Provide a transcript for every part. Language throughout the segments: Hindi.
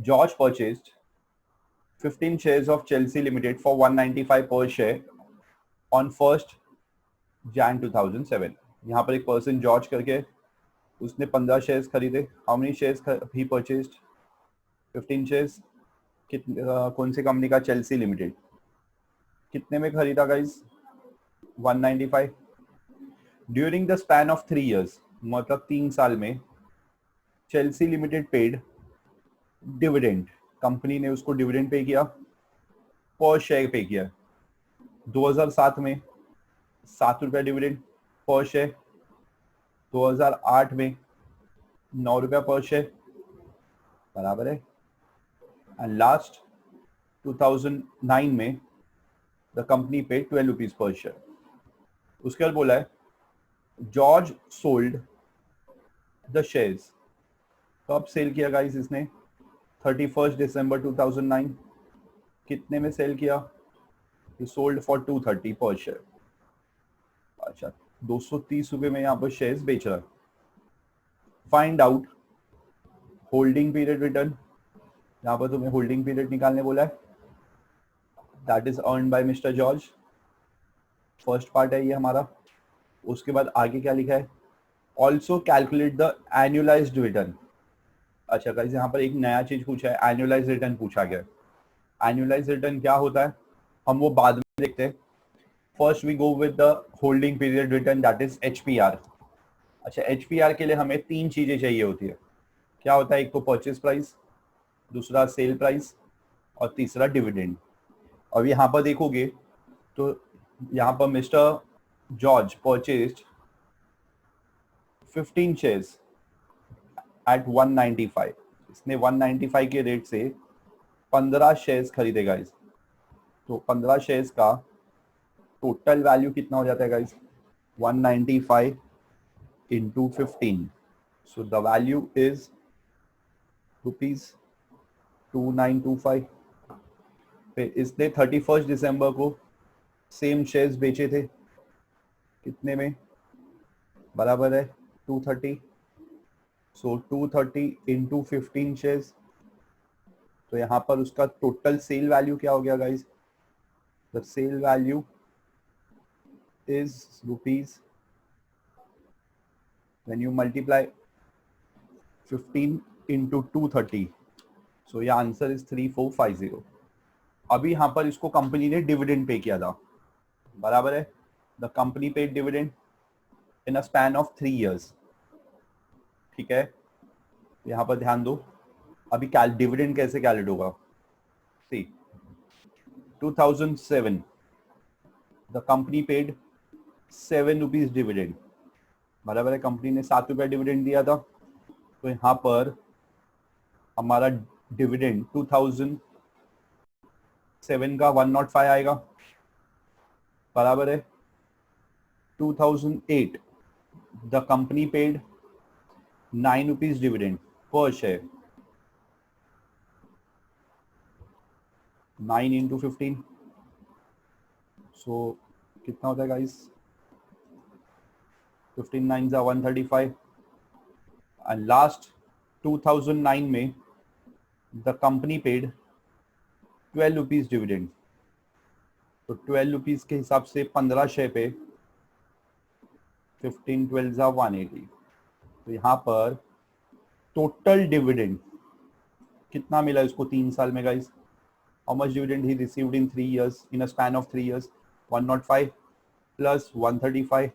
George purchased 15 shares of Chelsea Limited for 195 per share on 1st Jan 2007. यहाँ पर एक पर्सन जॉर्ज करके उसने 15 शेयर्स खरीदे. How many shares he purchased? 15 shares. कौन सी कंपनी का? Chelsea limited. कितने में खरीदा guys? 195. During the span of 3 years, मतलब 3 साल में Chelsea limited paid dividend. Company ने उसको डिविडेंड पे किया, पर शेयर पे किया. 2007 में 7 रुपया डिविडेंड पर शेयर. 2008 में 9 रुपया पर शेयर, बराबर है. एंड लास्ट 2009 में द कंपनी पे 12 रुपीज पर शेयर. उसके बाद बोला है जॉर्ज सोल्ड द शेयर्स. कब सेल किया गाइस इसने? 31 दिसंबर 2009. कितने में सेल किया? ही सोल्ड फॉर 230 पर शेयर. अच्छा, 230 रुपये में यहाँ पर शेयर्स बेच रहा है. Find out holding period return. यहाँ पर तुम्हें होल्डिंग पीरियड निकालने बोला है. That is earn by mister George. First part है ये हमारा. उसके बाद आगे क्या लिखा है? Also calculate the annualised return. अच्छा गाइस, यहाँ पर एक नया चीज पूछा है, एनुअलाइज्ड रिटर्न पूछा गया. एनुअलाइज्ड रिटर्न क्या होता है हम वो बाद में देखते हैं. First we go with the holding period return, that is HPR. अच्छा, एचपीआर के लिए हमें 3 चीजें चाहिए होती है. क्या होता है? एक तो परचेज प्राइस, दूसरा सेल प्राइस और तीसरा डिविडेंड. अब यहाँ पर देखोगे तो यहाँ पर mister George purchased 15 shares at 195. इसने 195 के रेट से 15 शेयर्स खरीदे गाइस. तो 15 शेयर्स का टोटल वैल्यू कितना हो जाता है guys? 195 into 15. So the value is ₹2925. फिर इसने 31 दिसंबर को सेम शेयर्स बेचे थे. कितने में? बराबर है 230. सो 230 इंटू 15 शेयर्स. तो यहाँ पर उसका टोटल सेल वैल्यू क्या हो गया guys? The sale value is rupees, when you multiply 15 into 230, so ये आंसर इज 3450. अभी यहाँ पर इसको कंपनी ने डिविडेंड पे किया था, बराबर है. The company paid dividend in a span of 3 years. ठीक है, यहाँ पर ध्यान दो. अभी डिविडेंड कैसे कैलकुलेट होगा? सी, 2007 the company paid 7 rupees dividend, बराबर है. कंपनी ने 7 रुपया डिविडेंड दिया था. तो यहाँ पर हमारा डिविडेंड 2007 का 105 आएगा, बराबर है. 2008 the company paid 9 rupees dividend per share. 9 into 15, सो कितना होता है गाइस? 15 9 जा 135. एंड लास्ट 2009 में the company paid 12 rupees dividend. तो 12 रुपीज के हिसाब से 15 शेयर पे 15 12 जा 180. तो यहाँ पर टोटल डिविडेंड कितना मिला इसको 3 साल में guys? How much dividend he received in 3 years, in a span of 3 years? 105 plus 135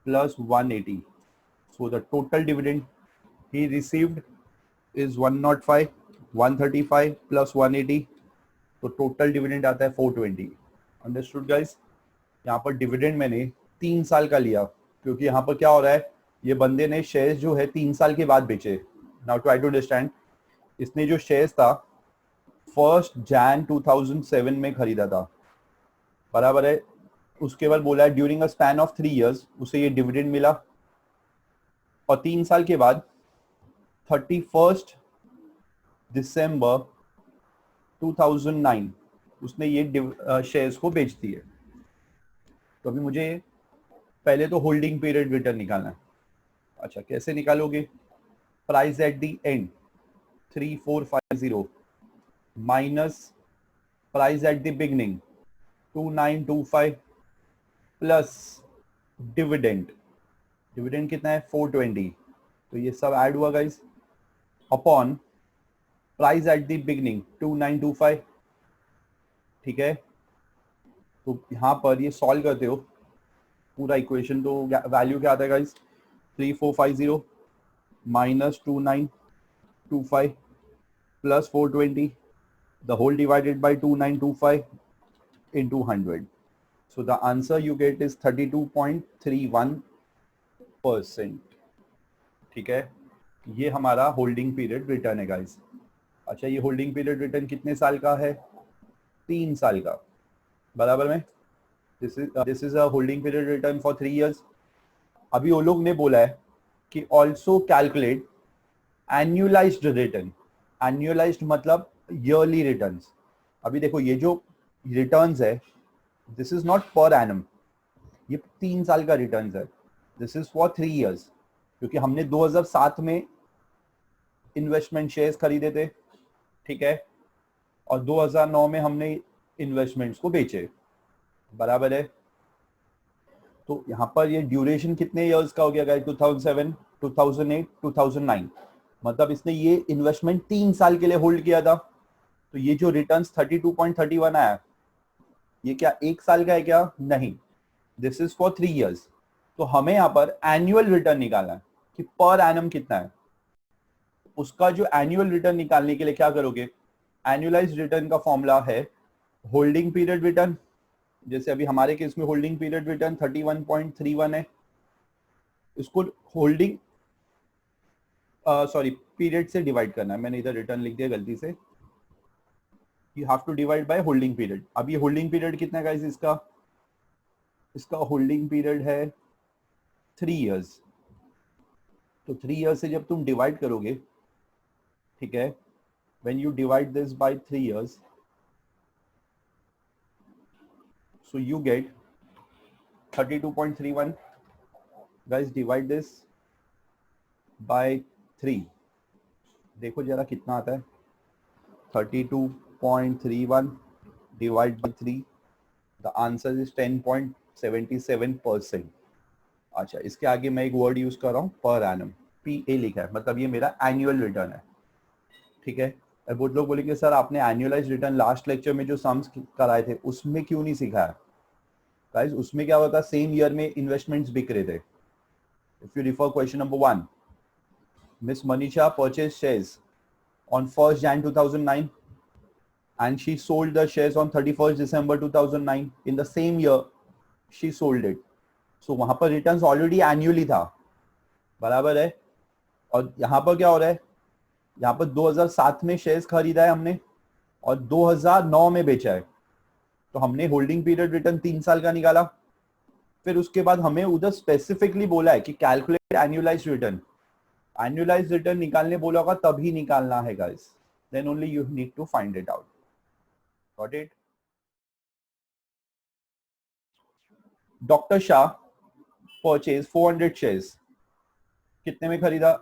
plus 180. So the total dividend he received is 105, 135 plus 180. तो टोटल डिविडेंड आता है 420. Understood guys? यहाँ पर डिविडेंड मैंने 3 साल का लिया क्योंकि यहाँ पर क्या हो रहा है, ये बंदे ने शेयर्स जो है 3 साल के बाद बेचे. Now try to understand. इसने जो शेयर्स था 1 Jan 2007 में खरीदा था, बराबर है. उसके बाद बोला है during a span of 3 years उसे ये डिविडेंड मिला. और 3 साल के बाद 31 दिसंबर 2009 उसने ये शेयर्स को बेच दिए. तो अभी मुझे पहले तो होल्डिंग पीरियड रिटर्न निकालना है. अच्छा, कैसे निकालोगे? Price at the and 3450 minus price at the beginning 2925 plus dividend, dividend कितना है 420, तो ये सब ऐड हुआ guys upon price at the beginning 2925, ठीक है। तो यहाँ पर ये सॉल्व करते हो पूरा इक्वेशन, तो वैल्यू क्या आता है guys 3450 minus 2925 plus 420 the whole divided by 2925 into 100. So the answer you get is 32.31%. ठीक है, ये हमारा होल्डिंग पीरियड रिटर्न है गाइस। अच्छा, ये होल्डिंग पीरियड रिटर्न कितने साल का है? 3 साल का, बराबर में। This is a holding period return for 3 years। अभी वो लोग ने बोला है कि ऑल्सो कैलकुलेट एन्युअलाइज्ड रिटर्न। एन्युअलाइज्ड मतलब ईयरली रिटर्न्स। अभी देखो ये जो रिटर्न्स है, this is not per annum, ये 3 साल का रिटर्न्स है। दिस इज फॉर 3 years, क्योंकि हमने 2007 में इन्वेस्टमेंट शेयर्स खरीदे थे, ठीक है, और 2009 में हमने इन्वेस्टमेंट्स को बेचे, बराबर है। तो यहाँ पर ये ड्यूरेशन कितने इयर्स का हो गया गाइस? 2007, 2008, 2009, मतलब इसने ये इन्वेस्टमेंट 3 साल के लिए होल्ड किया था। तो ये जो रिटर्न्स 32.31 आया, ये क्या 1 साल का है क्या? नहीं, दिस इज फॉर 3 years। तो हमें यहाँ पर एनुअल रिटर्न निकालना है कि पर एनम कितना है। उसका जो एनुअल रिटर्न निकालने के लिए क्या करोगे? एनुअलाइज्ड रिटर्न का फॉर्मूला है होल्डिंग पीरियड रिटर्न। जैसे अभी हमारे केस में होल्डिंग पीरियड रिटर्न 31.31 है, इसको होल्डिंग सॉरी पीरियड से डिवाइड करना है। मैंने इधर रिटर्न लिख दिया गलती से, you have to divide by holding period. अब ये होल्डिंग पीरियड कितना है गाइस? इसका होल्डिंग पीरियड है 3 years। तो 3 years से जब तुम डिवाइड करोगे, ठीक है, when you divide this by 3 years, so you get 32.31 guys, divide this by 3, देखो जरा कितना आता है। 32.31 divide by 3, the answer is 10.77%। अच्छा, इसके आगे मैं एक वर्ड यूज कर रहा हूँ पर एनम, PA लिखा है, मतलब ये मेरा एनुअल रिटर्न है, ठीक है। अब बहुत लोग बोलेंगे सर आपने एनुअलाइज रिटर्न लास्ट लेक्चर में जो सम्स कराए थे उसमें क्यों नहीं सिखाया? गाइस उसमें क्या होता, सेम ईयर में इन्वेस्टमेंट्स बिक रहे थे। If you refer question number 1, miss Manisha purchase shares on 1st Jan 2009 and she sold the shares on 31st December 2009, in the same year she sold it। so वहां पर रिटर्न्स ऑलरेडी एनुअली था, बराबर है। और यहाँ पर क्या हो रहा है, यहाँ पर 2007 में शेयर्स खरीदा है हमने और 2009 में बेचा है, तो हमने होल्डिंग पीरियड रिटर्न 3 साल का निकाला। फिर उसके बाद हमें उधर स्पेसिफिकली बोला है कि calculate annualised return. Annualised return निकालने बोला होगा तभी निकालना है guys, then only you need to find it out. Got it? Doctor Shah purchase 400 shares, कितने में खरीदा?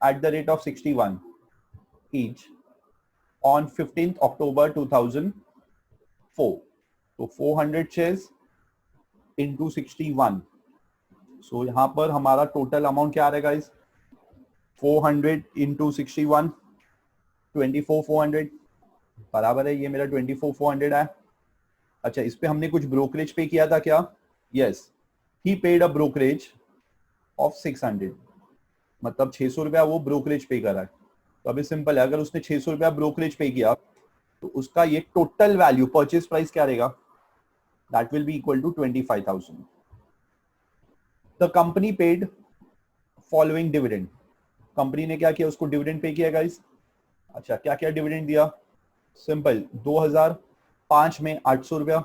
At the rate of 61 each on 15th October 2004। तो 400 शेयर्स इंटू 61, सो यहाँ पर हमारा टोटल अमाउंट क्या आ रहा है गाइस? 400 इंटू 61, 24,400, बराबर है, ये मेरा 24,400 है। अच्छा, इस पे हमने कुछ ब्रोकरेज पे किया था क्या? Yes, he paid a brokerage of 600, मतलब 600 रुपया वो ब्रोकरेज पे करा है। तो अभी सिंपल है, अगर उसने 600 रुपया ब्रोकरेज पे किया तो उसका ये टोटल वैल्यू परचेज प्राइस क्या रहेगा? That will be equal to 25,000। The company paid following dividend, company ने क्या किया? उसको डिविडेंड पे किया गाइस। अच्छा, क्या क्या डिविडेंड दिया? सिंपल, 2005 में 800 रुपया,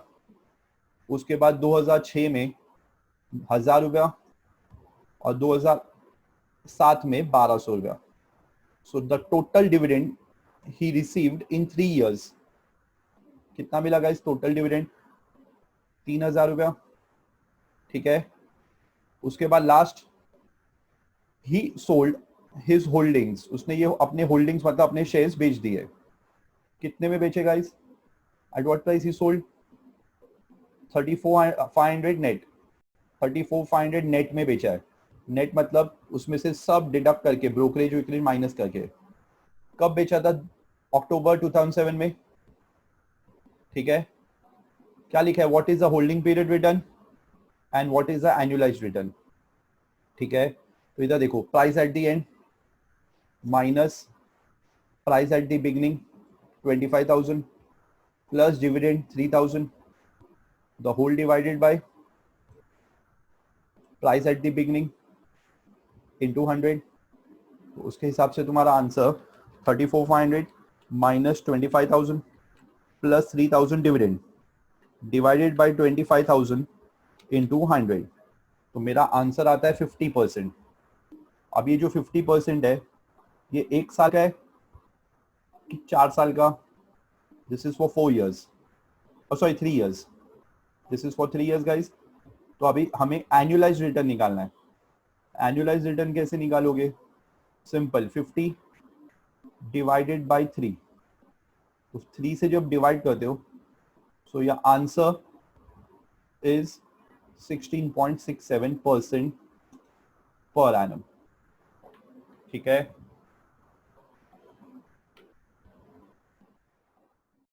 उसके बाद 2006 में 1000 रुपया और 2007 में 1200 रुपया। So the total dividend he received in 3 years, कितना मिला गाइस टोटल डिविडेंड? 3000 रुपया, ठीक है। उसके बाद लास्ट ही सोल्ड हिज होल्डिंग्स, उसने ये अपने होल्डिंग्स मतलब अपने शेयर्स बेच दिए, कितने में बेचे guys? At what price he sold? 34,500 net, 34,500 net में बेचा है। नेट मतलब उसमें से सब डिडक्ट करके, ब्रोकरेज विकरेज माइनस करके। कब बेचा था? अक्टूबर 2007 में, ठीक है। क्या लिखा है? What is the holding period return and what is the annualised return, ठीक है। तो इधर देखो, price at the end minus price at the beginning 25,000 plus dividend 3,000, the whole divided by price at the beginning into 100। तो उसके हिसाब से तुम्हारा answer 34,500 minus 25,000 plus 3,000 dividend divided by 25,000 into 100। तो मेरा आंसर आता है 50%। अब ये जो 50% है, ये 1 साल का है कि 4 साल का? This is for 4 years, sorry 3 years, this is for 3 years guys. तो अभी हमें एनुअलाइज रिटर्न निकालना है। एनुअलाइज रिटर्न कैसे निकालोगे? Simple, 50 divided by 3। तो 3 से जब डिवाइड करते हो, so your answer is 16.67% per annum, ठीक है।